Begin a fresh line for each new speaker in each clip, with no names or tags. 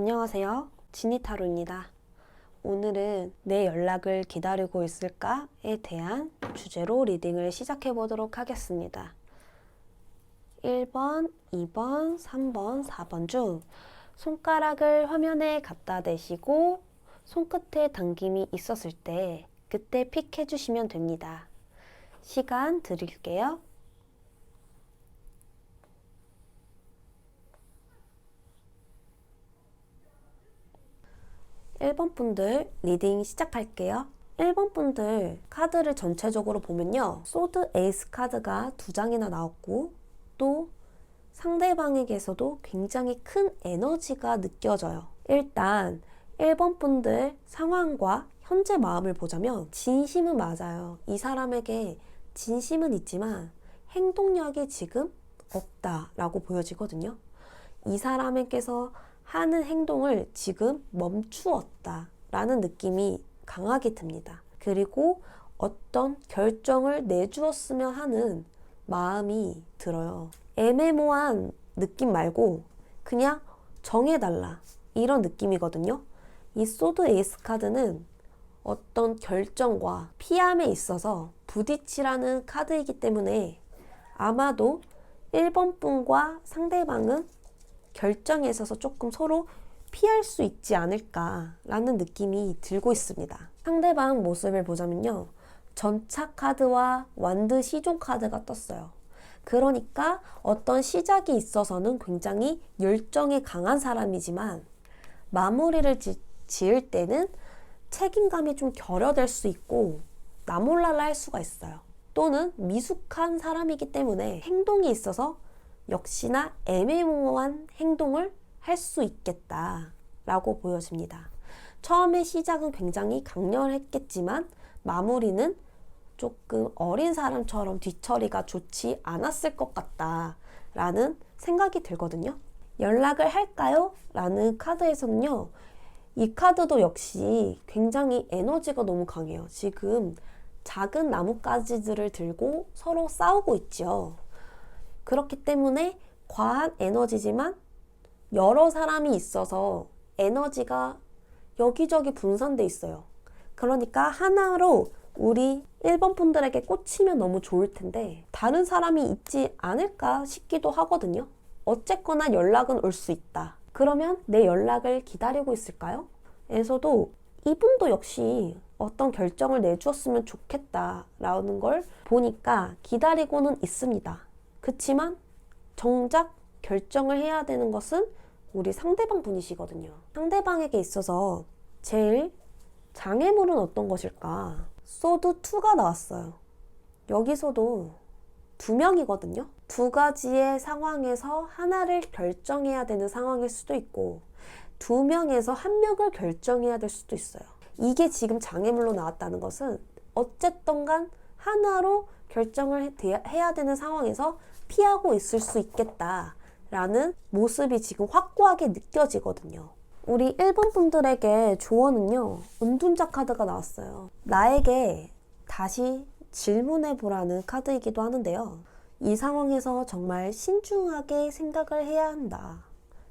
안녕하세요. 지니타로입니다. 오늘은 내 연락을 기다리고 있을까에 대한 주제로 리딩을 시작해 보도록 하겠습니다. 1번, 2번, 3번, 4번 중 손가락을 화면에 갖다 대시고 손끝에 당김이 있었을 때 그때 픽 해주시면 됩니다. 시간 드릴게요. 1번 분들 리딩 시작할게요. 1번 분들 카드를 전체적으로 보면요. 소드 에이스 카드가 2장이나 나왔고 또 상대방에게서도 굉장히 큰 에너지가 느껴져요. 일단 1번 분들 상황과 현재 마음을 보자면 진심은 맞아요. 이 사람에게 진심은 있지만 행동력이 지금 없다라고 보여지거든요. 이 사람에게서 하는 행동을 지금 멈추었다 라는 느낌이 강하게 듭니다. 그리고 어떤 결정을 내주었으면 하는 마음이 들어요. 애매모호한 느낌 말고 그냥 정해달라 이런 느낌이거든요. 이 소드 에이스 카드는 어떤 결정과 피함에 있어서 부딪히라는 카드이기 때문에 아마도 1번 분과 상대방은 결정에 있어서 조금 서로 피할 수 있지 않을까라는 느낌이 들고 있습니다. 상대방 모습을 보자면요. 전차 카드와 완드 시종 카드가 떴어요. 그러니까 어떤 시작이 있어서는 굉장히 열정이 강한 사람이지만 마무리를 지을 때는 책임감이 좀 결여될 수 있고 나몰라라 할 수가 있어요. 또는 미숙한 사람이기 때문에 행동이 있어서 역시나 애매모호한 행동을 할 수 있겠다라고 보여집니다. 처음에 시작은 굉장히 강렬했겠지만 마무리는 조금 어린 사람처럼 뒤처리가 좋지 않았을 것 같다라는 생각이 들거든요. 연락을 할까요? 라는 카드에서는요. 이 카드도 역시 굉장히 에너지가 너무 강해요. 지금 작은 나뭇가지들을 들고 서로 싸우고 있죠. 그렇기 때문에 과한 에너지지만 여러 사람이 있어서 에너지가 여기저기 분산돼 있어요. 그러니까 하나로 우리 1번 분들에게 꽂히면 너무 좋을 텐데 다른 사람이 있지 않을까 싶기도 하거든요. 어쨌거나 연락은 올 수 있다. 그러면 내 연락을 기다리고 있을까요? 에서도 이분도 역시 어떤 결정을 내주었으면 좋겠다라는 걸 보니까 기다리고는 있습니다. 그치만 정작 결정을 해야 되는 것은 우리 상대방 분이시거든요. 상대방에게 있어서 제일 장애물은 어떤 것일까? 소드 2가 나왔어요. 여기서도 2명이거든요. 2가지의 상황에서 하나를 결정해야 되는 상황일 수도 있고 2명에서 1명을 결정해야 될 수도 있어요. 이게 지금 장애물로 나왔다는 것은 어쨌든 간 하나로 결정을 해야 되는 상황에서 피하고 있을 수 있겠다라는 모습이 지금 확고하게 느껴지거든요. 우리 1번 분들에게 조언은요. 은둔자 카드가 나왔어요. 나에게 다시 질문해보라는 카드이기도 하는데요. 이 상황에서 정말 신중하게 생각을 해야 한다.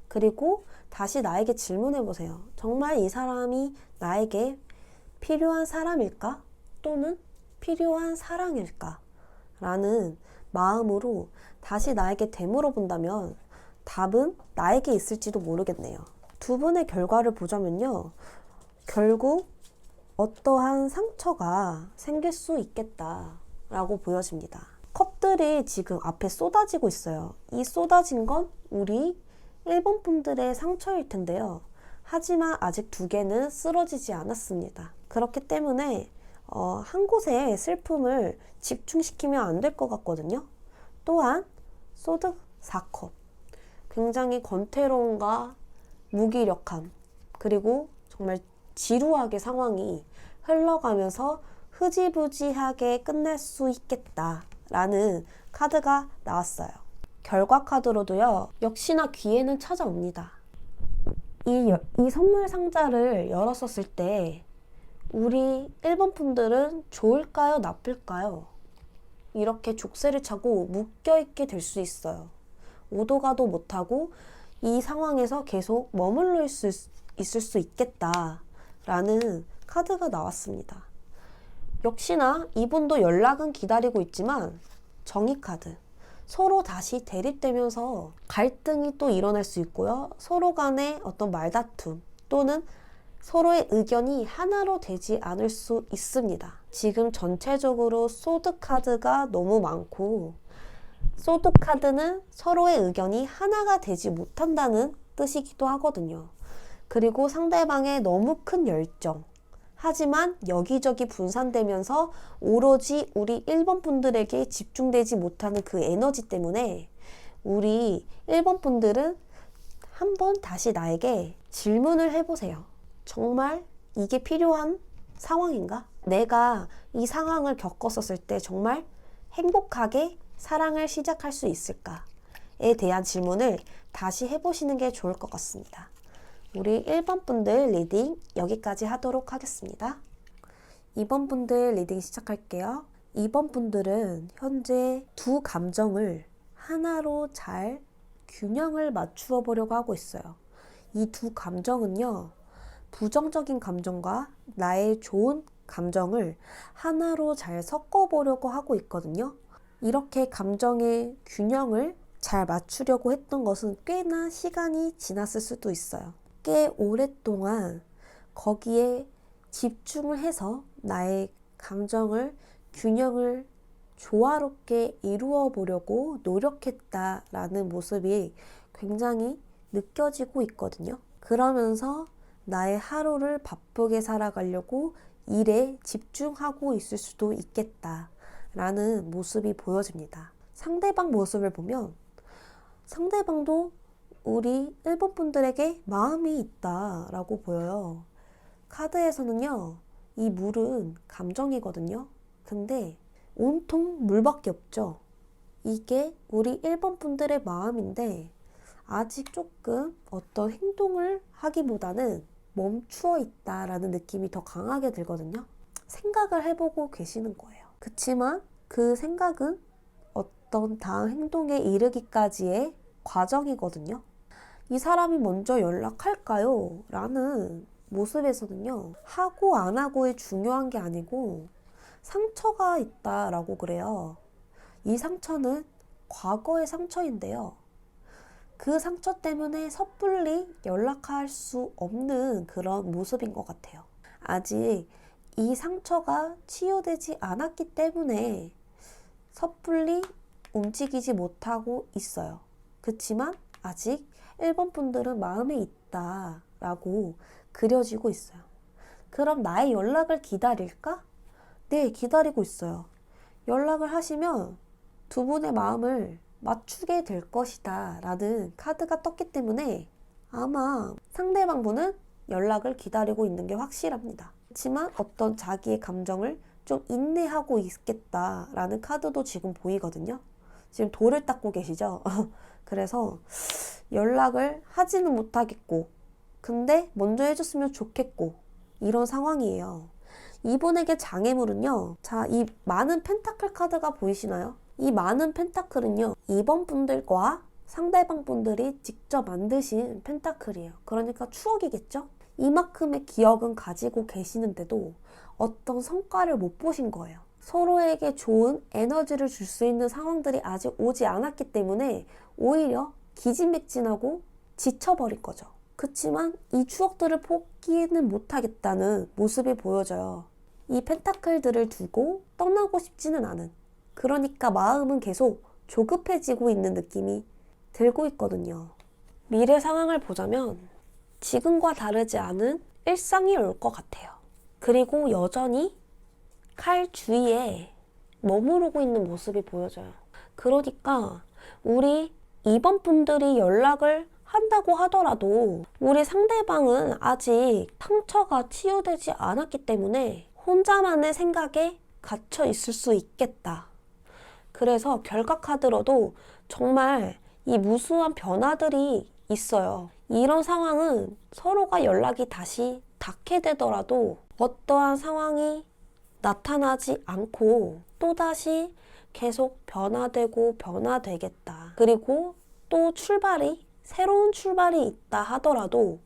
그리고 다시 나에게 질문해보세요. 정말 이 사람이 나에게 필요한 사람일까? 또는 필요한 사랑일까? 라는 마음으로 다시 나에게 되물어 본다면 답은 나에게 있을지도 모르겠네요. 두 분의 결과를 보자면요. 결국 어떠한 상처가 생길 수 있겠다라고 보여집니다. 컵들이 지금 앞에 쏟아지고 있어요. 이 쏟아진 건 우리 1번 분들의 상처일 텐데요. 하지만 아직 2개는 쓰러지지 않았습니다. 그렇기 때문에 한 곳에 슬픔을 집중시키면 안 될 것 같거든요. 또한 소드 4컵 굉장히 권태로움과 무기력함 그리고 정말 지루하게 상황이 흘러가면서 흐지부지하게 끝낼 수 있겠다라는 카드가 나왔어요. 결과 카드로도요. 역시나 기회는 찾아옵니다. 이 선물 상자를 열었었을 때 우리 1번 분들은 좋을까요? 나쁠까요? 이렇게 족쇄를 차고 묶여있게 될 수 있어요. 오도 가도 못하고 이 상황에서 계속 머물러 있을 수 있겠다라는 카드가 나왔습니다. 역시나 이분도 연락은 기다리고 있지만 정의 카드. 서로 다시 대립되면서 갈등이 또 일어날 수 있고요. 서로 간의 어떤 말다툼 또는 서로의 의견이 하나로 되지 않을 수 있습니다. 지금 전체적으로 소드 카드가 너무 많고 소드 카드는 서로의 의견이 하나가 되지 못한다는 뜻이기도 하거든요. 그리고 상대방의 너무 큰 열정, 하지만 여기저기 분산되면서 오로지 우리 1번 분들에게 집중되지 못하는 그 에너지 때문에 우리 1번 분들은 한번 다시 나에게 질문을 해보세요. 정말 이게 필요한 상황인가? 내가 이 상황을 겪었었을 때 정말 행복하게 사랑을 시작할 수 있을까에 대한 질문을 다시 해보시는 게 좋을 것 같습니다. 우리 1번 분들 리딩 여기까지 하도록 하겠습니다. 2번 분들 리딩 시작할게요. 2번 분들은 현재 두 감정을 하나로 잘 균형을 맞추어 보려고 하고 있어요. 이 두 감정은요, 부정적인 감정과 나의 좋은 감정을 하나로 잘 섞어 보려고 하고 있거든요. 이렇게 감정의 균형을 잘 맞추려고 했던 것은 꽤나 시간이 지났을 수도 있어요. 꽤 오랫동안 거기에 집중을 해서 나의 감정을 균형을 조화롭게 이루어 보려고 노력했다라는 모습이 굉장히 느껴지고 있거든요. 그러면서 나의 하루를 바쁘게 살아가려고 일에 집중하고 있을 수도 있겠다라는 모습이 보여집니다. 상대방 모습을 보면 상대방도 우리 1번 분들에게 마음이 있다라고 보여요. 카드에서는요, 이 물은 감정이거든요. 근데 온통 물밖에 없죠. 이게 우리 1번 분들의 마음인데 아직 조금 어떤 행동을 하기보다는 멈추어 있다라는 느낌이 더 강하게 들거든요. 생각을 해보고 계시는 거예요. 그치만 그 생각은 어떤 다음 행동에 이르기까지의 과정이거든요. 이 사람이 먼저 연락할까요? 라는 모습에서는요, 하고 안 하고의 중요한 게 아니고 상처가 있다라고 그래요. 이 상처는 과거의 상처인데요. 그 상처 때문에 섣불리 연락할 수 없는 그런 모습인 것 같아요. 아직 이 상처가 치유되지 않았기 때문에 섣불리 움직이지 못하고 있어요. 그렇지만 아직 1번 분들은 마음에 있다라고 그려지고 있어요. 그럼 나의 연락을 기다릴까? 네, 기다리고 있어요. 연락을 하시면 두 분의 마음을 맞추게 될 것이다 라는 카드가 떴기 때문에 아마 상대방 분은 연락을 기다리고 있는 게 확실합니다. 그렇지만 어떤 자기의 감정을 좀 인내하고 있겠다라는 카드도 지금 보이거든요. 지금 돌을 닦고 계시죠? 그래서 연락을 하지는 못하겠고 근데 먼저 해줬으면 좋겠고 이런 상황이에요. 이분에게 장애물은요, 자, 이 많은 펜타클 카드가 보이시나요? 이 많은 펜타클은요, 2번 분들과 상대방 분들이 직접 만드신 펜타클이에요. 그러니까 추억이겠죠? 이만큼의 기억은 가지고 계시는데도 어떤 성과를 못 보신 거예요. 서로에게 좋은 에너지를 줄 수 있는 상황들이 아직 오지 않았기 때문에 오히려 기진맥진하고 지쳐버린 거죠. 그렇지만 이 추억들을 포기는 못하겠다는 모습이 보여져요. 이 펜타클들을 두고 떠나고 싶지는 않은, 그러니까 마음은 계속 조급해지고 있는 느낌이 들고 있거든요. 미래 상황을 보자면 지금과 다르지 않은 일상이 올 것 같아요. 그리고 여전히 칼 주위에 머무르고 있는 모습이 보여져요. 그러니까 우리 2번 분들이 연락을 한다고 하더라도 우리 상대방은 아직 상처가 치유되지 않았기 때문에 혼자만의 생각에 갇혀 있을 수 있겠다. 그래서 결과 카드로도 정말 이 무수한 변화들이 있어요. 이런 상황은 서로가 연락이 다시 닿게 되더라도 어떠한 상황이 나타나지 않고 또다시 계속 변화되고 변화되겠다. 그리고 또 출발이 새로운 출발이 있다 하더라도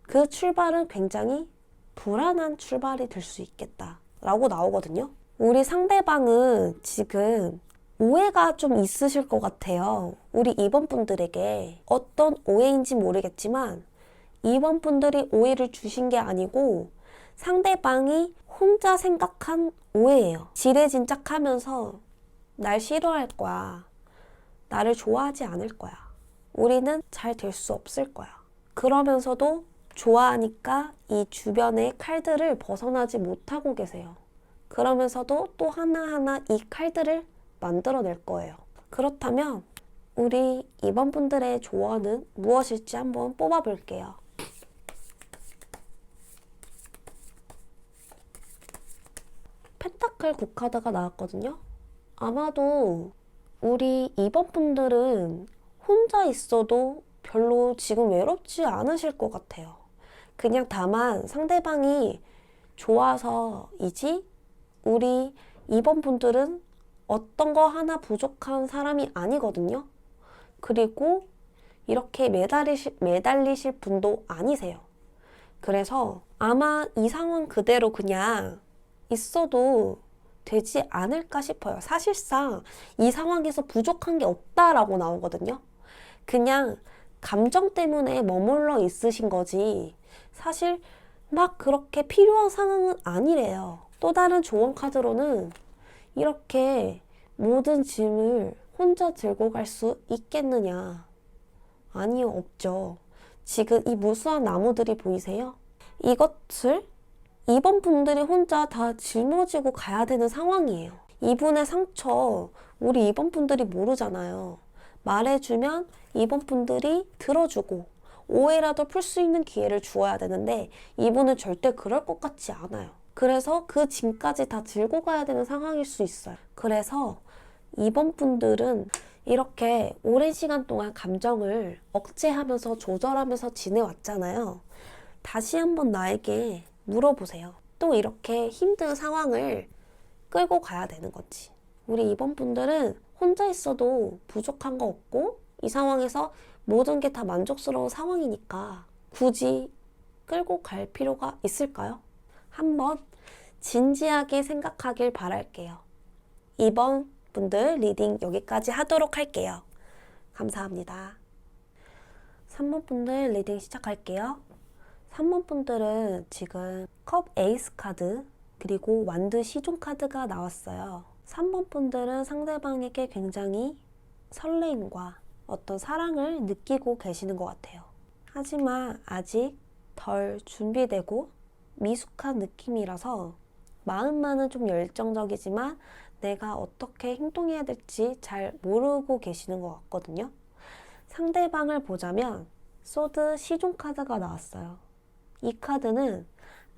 그 출발은 굉장히 불안한 출발이 될 수 있겠다 라고 나오거든요. 우리 상대방은 지금 오해가 좀 있으실 것 같아요. 우리 2번 분들에게 어떤 오해인지 모르겠지만 2번 분들이 오해를 주신 게 아니고 상대방이 혼자 생각한 오해예요. 지레짐작하면서 날 싫어할 거야. 나를 좋아하지 않을 거야. 우리는 잘 될 수 없을 거야. 그러면서도 좋아하니까 이 주변의 칼들을 벗어나지 못하고 계세요. 그러면서도 또 하나하나 이 칼들을 만들어낼 거예요. 그렇다면 우리 2번 분들의 조언은 무엇일지 한번 뽑아볼게요. 펜타클 9카드가 나왔거든요. 아마도 우리 2번 분들은 혼자 있어도 별로 지금 외롭지 않으실 것 같아요. 그냥 다만 상대방이 좋아서이지 우리 2번 분들은 어떤 거 하나 부족한 사람이 아니거든요. 그리고 이렇게 매달리실 분도 아니세요. 그래서 아마 이 상황 그대로 그냥 있어도 되지 않을까 싶어요. 사실상 이 상황에서 부족한 게 없다라고 나오거든요. 그냥 감정 때문에 머물러 있으신 거지 사실 막 그렇게 필요한 상황은 아니래요. 또 다른 조언 카드로는 이렇게 모든 짐을 혼자 들고 갈 수 있겠느냐? 아니요, 없죠. 지금 이 무수한 나무들이 보이세요? 이것을 2번 분들이 혼자 다 짊어지고 가야 되는 상황이에요. 이분의 상처 우리 2번 분들이 모르잖아요. 말해주면 2번 분들이 들어주고 오해라도 풀 수 있는 기회를 주어야 되는데 이분은 절대 그럴 것 같지 않아요. 그래서 그 짐까지 다 들고 가야 되는 상황일 수 있어요. 그래서 2번 분들은 이렇게 오랜 시간 동안 감정을 억제하면서 조절하면서 지내왔잖아요. 다시 한번 나에게 물어보세요. 또 이렇게 힘든 상황을 끌고 가야 되는 거지. 우리 2번 분들은 혼자 있어도 부족한 거 없고 이 상황에서 모든 게 다 만족스러운 상황이니까 굳이 끌고 갈 필요가 있을까요? 한번 진지하게 생각하길 바랄게요. 2번 분들 리딩 여기까지 하도록 할게요. 감사합니다. 3번 분들 리딩 시작할게요. 3번 분들은 지금 컵 에이스 카드 그리고 완드 시종 카드가 나왔어요. 3번 분들은 상대방에게 굉장히 설레임과 어떤 사랑을 느끼고 계시는 것 같아요. 하지만 아직 덜 준비되고 미숙한 느낌이라서 마음만은 좀 열정적이지만 내가 어떻게 행동해야 될지 잘 모르고 계시는 것 같거든요. 상대방을 보자면 소드 시종 카드가 나왔어요. 이 카드는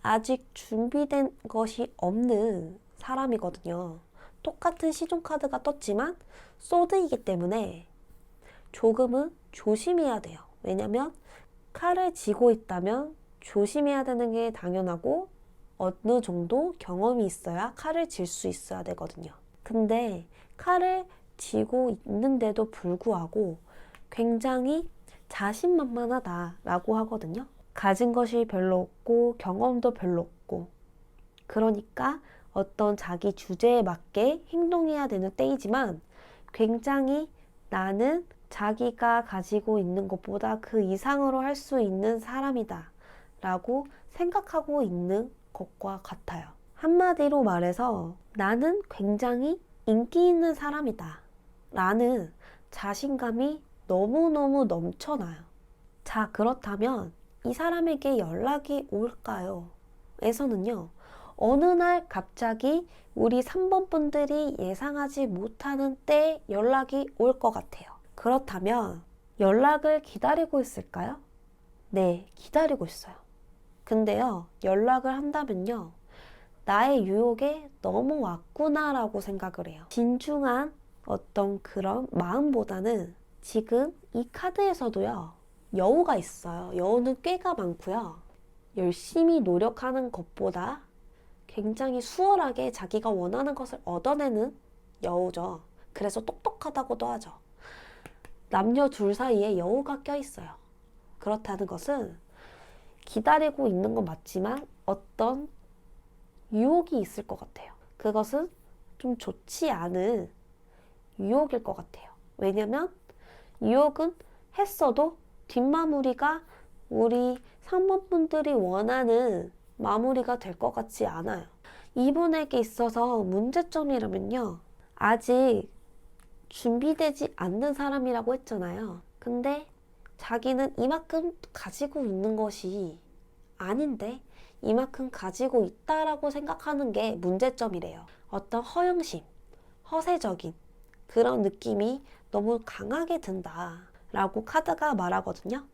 아직 준비된 것이 없는 사람이거든요. 똑같은 시종 카드가 떴지만 소드이기 때문에 조금은 조심해야 돼요. 왜냐면 칼을 쥐고 있다면 조심해야 되는 게 당연하고 어느 정도 경험이 있어야 칼을 쥘 수 있어야 되거든요. 근데 칼을 쥐고 있는데도 불구하고 굉장히 자신만만하다라고 하거든요. 가진 것이 별로 없고 경험도 별로 없고 그러니까 어떤 자기 주제에 맞게 행동해야 되는 때이지만 굉장히 나는 자기가 가지고 있는 것보다 그 이상으로 할 수 있는 사람이다 라고 생각하고 있는 것과 같아요. 한마디로 말해서 나는 굉장히 인기 있는 사람이다 라는 자신감이 너무너무 넘쳐나요. 자, 그렇다면 이 사람에게 연락이 올까요? 에서는요, 어느 날 갑자기 우리 3번 분들이 예상하지 못하는 때에 연락이 올 것 같아요. 그렇다면 연락을 기다리고 있을까요? 네, 기다리고 있어요. 근데요, 연락을 한다면요, 나의 유혹에 넘어왔구나 라고 생각을 해요. 진중한 어떤 그런 마음보다는 지금 이 카드에서도요, 여우가 있어요. 여우는 꾀가 많고요. 열심히 노력하는 것보다 굉장히 수월하게 자기가 원하는 것을 얻어내는 여우죠. 그래서 똑똑하다고도 하죠. 남녀 둘 사이에 여우가 껴있어요. 그렇다는 것은 기다리고 있는 건 맞지만 어떤 유혹이 있을 것 같아요. 그것은 좀 좋지 않은 유혹일 것 같아요. 왜냐면 유혹은 했어도 뒷마무리가 우리 상범분들이 원하는 마무리가 될 것 같지 않아요. 이분에게 있어서 문제점이라면요. 아직 준비되지 않는 사람이라고 했잖아요. 근데 자기는 이만큼 가지고 있는 것이 아닌데 이만큼 가지고 있다라고 생각하는 게 문제점이래요. 어떤 허영심, 허세적인 그런 느낌이 너무 강하게 든다라고 카드가 말하거든요.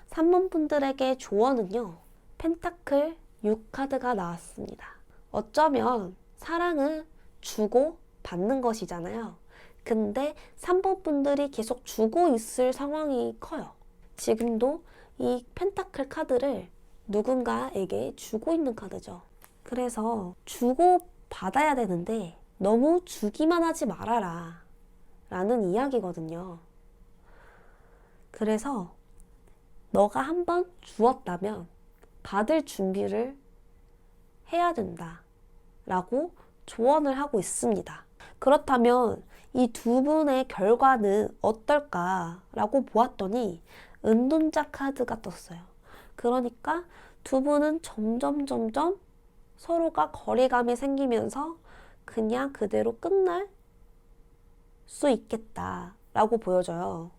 3번 분들에게 조언은요. 펜타클 6카드가 나왔습니다. 어쩌면 사랑은 주고 받는 것이잖아요. 근데 3번 분들이 계속 주고 있을 상황이 커요. 지금도 이 펜타클 카드를 누군가에게 주고 있는 카드죠. 그래서 주고 받아야 되는데 너무 주기만 하지 말아라 라는 이야기거든요. 그래서 너가 한번 주었다면 받을 준비를 해야 된다 라고 조언을 하고 있습니다. 그렇다면 이 두 분의 결과는 어떨까 라고 보았더니 은둔자 카드가 떴어요. 그러니까 두 분은 점점 서로가 거리감이 생기면서 그냥 그대로 끝날 수 있겠다라고 보여져요.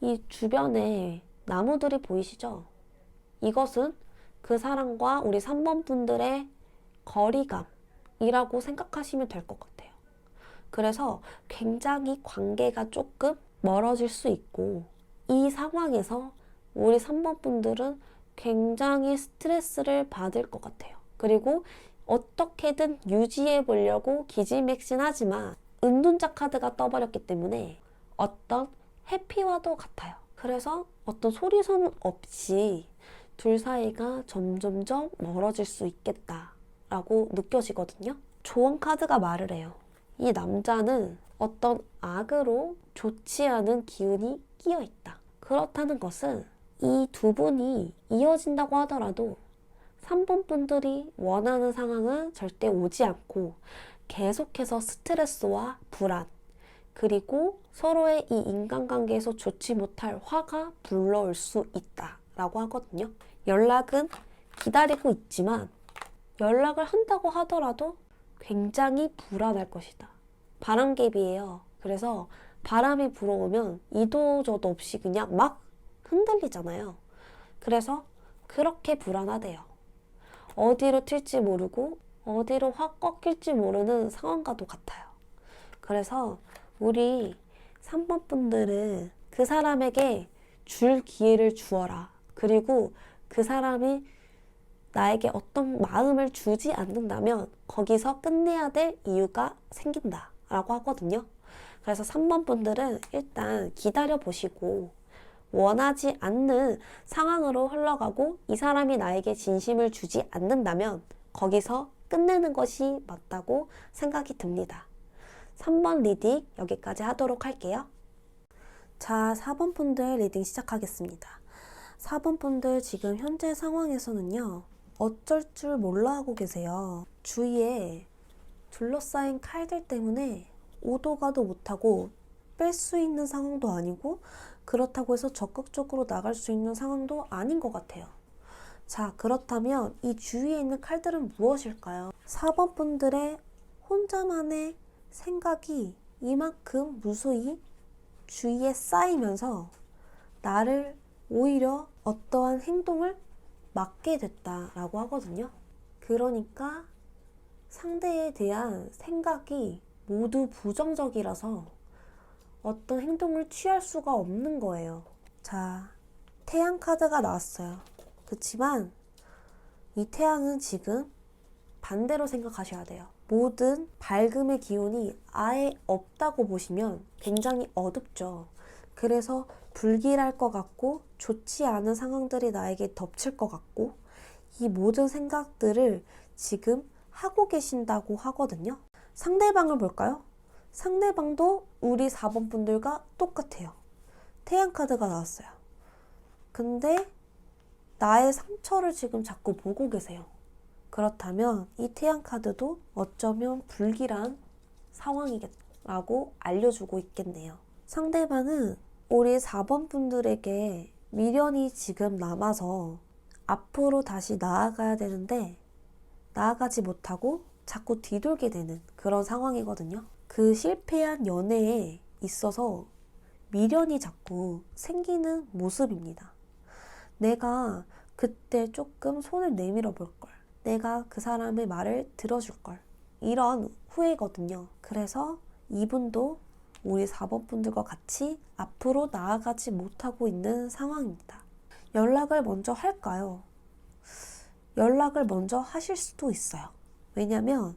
이 주변에 나무들이 보이시죠? 이것은 그 사람과 우리 3번 분들의 거리감이라고 생각하시면 될 것 같아요. 그래서 굉장히 관계가 조금 멀어질 수 있고 이 상황에서 우리 3번 분들은 굉장히 스트레스를 받을 것 같아요. 그리고 어떻게든 유지해 보려고 기지맥진하지만 은둔자 카드가 떠버렸기 때문에 어떤 해피와도 같아요. 그래서 어떤 소리 소문 없이 둘 사이가 점점점 멀어질 수 있겠다라고 느껴지거든요. 조언 카드가 말을 해요. 이 남자는 어떤 악으로 좋지 않은 기운이 끼어 있다. 그렇다는 것은 이 두 분이 이어진다고 하더라도 3번 분들이 원하는 상황은 절대 오지 않고 계속해서 스트레스와 불안 그리고 서로의 이 인간관계에서 좋지 못할 화가 불러올 수 있다라고 하거든요. 연락은 기다리고 있지만 연락을 한다고 하더라도 굉장히 불안할 것이다. 바람개비예요. 그래서 바람이 불어오면 이도저도 없이 그냥 막 흔들리잖아요. 그래서 그렇게 불안하대요. 어디로 튈지 모르고 어디로 확 꺾일지 모르는 상황과도 같아요. 그래서 우리 3번 분들은 그 사람에게 줄 기회를 주어라. 그리고 그 사람이 나에게 어떤 마음을 주지 않는다면 거기서 끝내야 될 이유가 생긴다 라고 하거든요. 그래서 3번 분들은 일단 기다려 보시고 원하지 않는 상황으로 흘러가고 이 사람이 나에게 진심을 주지 않는다면 거기서 끝내는 것이 맞다고 생각이 듭니다. 3번 리딩 여기까지 하도록 할게요. 자, 4번 분들 리딩 시작하겠습니다. 4번 분들 지금 현재 상황에서는요. 어쩔 줄 몰라 하고 계세요. 주위에 둘러싸인 칼들 때문에 오도 가도 못하고 뺄 수 있는 상황도 아니고 그렇다고 해서 적극적으로 나갈 수 있는 상황도 아닌 것 같아요. 자, 그렇다면 이 주위에 있는 칼들은 무엇일까요? 4번 분들의 혼자만의 생각이 이만큼 무수히 주위에 쌓이면서 나를 오히려 어떠한 행동을 막게 됐다라고 하거든요. 그러니까 상대에 대한 생각이 모두 부정적이라서 어떤 행동을 취할 수가 없는 거예요. 자, 태양 카드가 나왔어요. 그렇지만 이 태양은 지금 반대로 생각하셔야 돼요. 모든 밝음의 기운이 아예 없다고 보시면 굉장히 어둡죠. 그래서 불길할 것 같고 좋지 않은 상황들이 나에게 덮칠 것 같고 이 모든 생각들을 지금 하고 계신다고 하거든요. 상대방을 볼까요? 상대방도 우리 4번 분들과 똑같아요. 태양 카드가 나왔어요. 근데 나의 상처를 지금 자꾸 보고 계세요. 그렇다면 이 태양 카드도 어쩌면 불길한 상황이라고 알려주고 있겠네요. 상대방은 우리 4번 분들에게 미련이 지금 남아서 앞으로 다시 나아가야 되는데 나아가지 못하고 자꾸 뒤돌게 되는 그런 상황이거든요. 그 실패한 연애에 있어서 미련이 자꾸 생기는 모습입니다. 내가 그때 조금 손을 내밀어 볼 걸. 내가 그 사람의 말을 들어줄 걸. 이런 후회거든요. 그래서 이분도 우리 4번 분들과 같이 앞으로 나아가지 못하고 있는 상황입니다. 연락을 먼저 할까요? 연락을 먼저 하실 수도 있어요. 왜냐면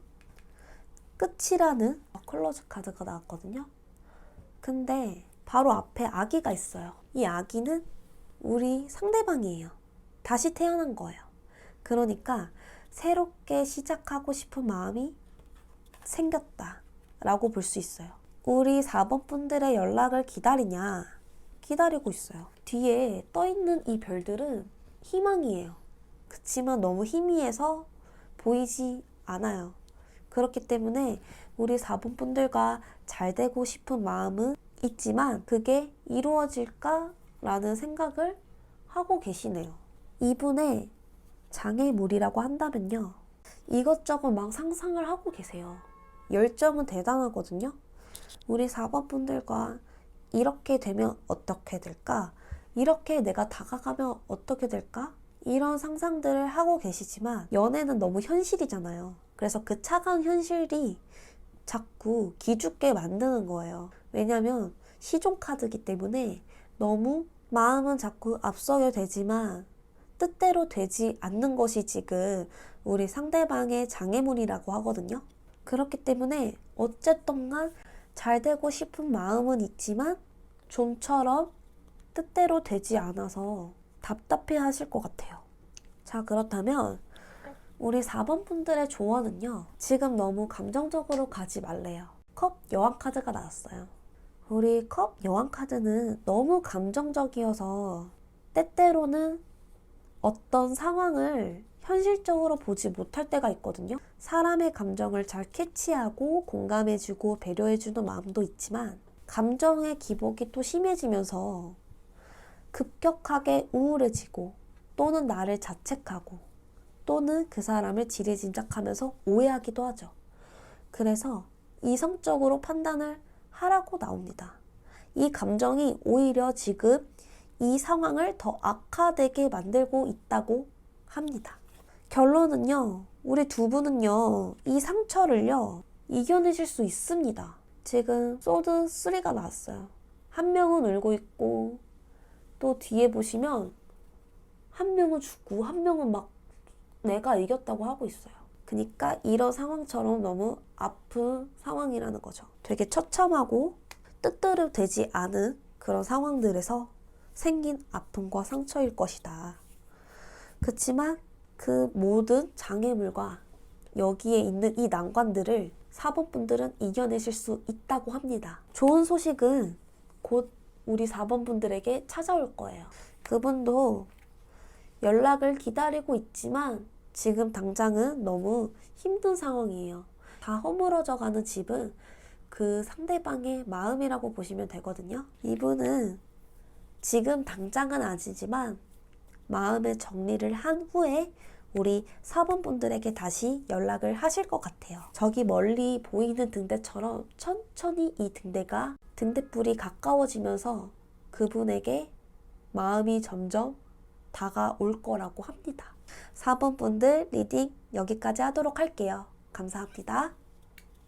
끝이라는 클로즈 카드가 나왔거든요. 근데 바로 앞에 아기가 있어요. 이 아기는 우리 상대방이에요. 다시 태어난 거예요. 그러니까 새롭게 시작하고 싶은 마음이 생겼다 라고 볼 수 있어요. 우리 4번 분들의 연락을 기다리냐? 기다리고 있어요. 뒤에 떠있는 이 별들은 희망이에요. 그치만 너무 희미해서 보이지 않아요. 그렇기 때문에 우리 4번 분들과 잘 되고 싶은 마음은 있지만 그게 이루어질까? 라는 생각을 하고 계시네요. 이분의 장애물이라고 한다면요. 이것저것 막 상상을 하고 계세요. 열정은 대단하거든요. 우리 4번 분들과 이렇게 되면 어떻게 될까? 이렇게 내가 다가가면 어떻게 될까? 이런 상상들을 하고 계시지만 연애는 너무 현실이잖아요. 그래서 그 차가운 현실이 자꾸 기죽게 만드는 거예요. 왜냐면 시종 카드이기 때문에 너무 마음은 자꾸 앞서게 되지만 뜻대로 되지 않는 것이 지금 우리 상대방의 장애물이라고 하거든요. 그렇기 때문에 어쨌든 간 잘 되고 싶은 마음은 있지만 좀처럼 뜻대로 되지 않아서 답답해 하실 것 같아요. 자, 그렇다면 우리 4번 분들의 조언은요. 지금 너무 감정적으로 가지 말래요. 컵 여왕 카드가 나왔어요. 우리 컵 여왕 카드는 너무 감정적이어서 때때로는 어떤 상황을 현실적으로 보지 못할 때가 있거든요. 사람의 감정을 잘 캐치하고 공감해주고 배려해주는 마음도 있지만 감정의 기복이 또 심해지면서 급격하게 우울해지고 또는 나를 자책하고 또는 그 사람을 지레짐작하면서 오해하기도 하죠. 그래서 이성적으로 판단을 하라고 나옵니다. 이 감정이 오히려 지금 이 상황을 더 악화되게 만들고 있다고 합니다. 결론은요, 우리 두 분은요, 이 상처를요, 이겨내실 수 있습니다. 지금 소드 3가 나왔어요. 한 명은 울고 있고, 또 뒤에 보시면, 한 명은 죽고, 한 명은 막 내가 이겼다고 하고 있어요. 그러니까 이런 상황처럼 너무 아픈 상황이라는 거죠. 되게 처참하고 뜻대로 되지 않은 그런 상황들에서 생긴 아픔과 상처일 것이다. 그렇지만 그 모든 장애물과 여기에 있는 이 난관들을 4번 분들은 이겨내실 수 있다고 합니다. 좋은 소식은 곧 우리 4번 분들에게 찾아올 거예요. 그분도 연락을 기다리고 있지만 지금 당장은 너무 힘든 상황이에요. 다 허물어져 가는 집은 그 상대방의 마음이라고 보시면 되거든요. 이분은 지금 당장은 아니지만 마음의 정리를 한 후에 우리 4번 분들에게 다시 연락을 하실 것 같아요. 저기 멀리 보이는 등대처럼 천천히 이 등대불이 가까워지면서 그분에게 마음이 점점 다가올 거라고 합니다. 4번 분들 리딩 여기까지 하도록 할게요. 감사합니다.